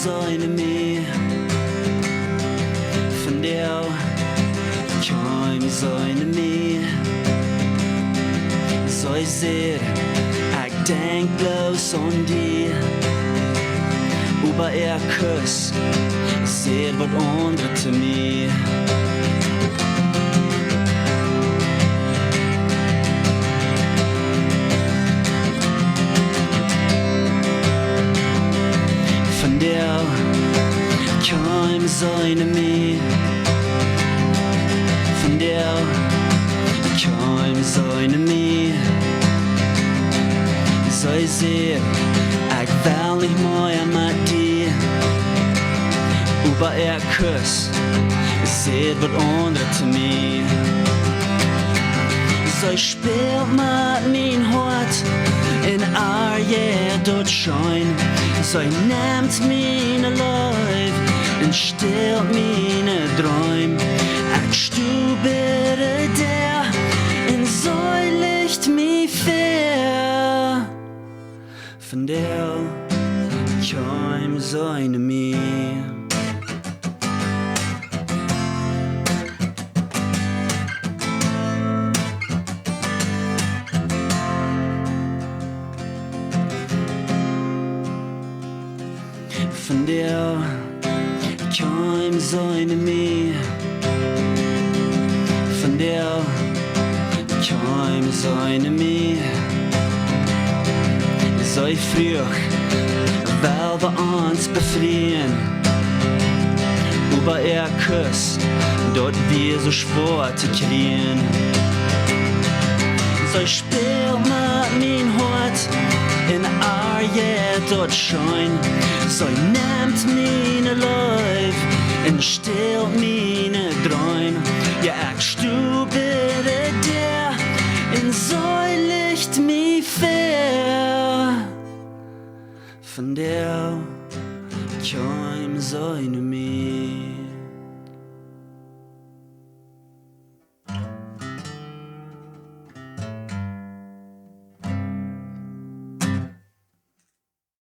seine mee. Van jou kan seine mee. Zij zegt, ik denk bloos aan die. Aber Kuss zegt wat andere te mij. Van jou kan seine mee. Van jou kan seine mee. Zij zegt, ik wil niet meer met die. Aber Kuss zegt wat andere te mij. Zij speelt met mijn hart in haar dort schijn. Zij neemt mijn lijf en stilt mijn droom. Ik stubere der en zij licht mij ver. Van der kan seine mee. Van der kan seine mee. Van der kan seine mee. Zij vroeg, weil wir uns befrieren. Aber Kuss, dort wir so schwer zu kriegen. Zij speelt mit mein Hart in haar dort schein. Zij neemt mijn lijf en stilt mijn droom. Ja, ik stubere der en zij licht mij ver. Van der kan seine mee.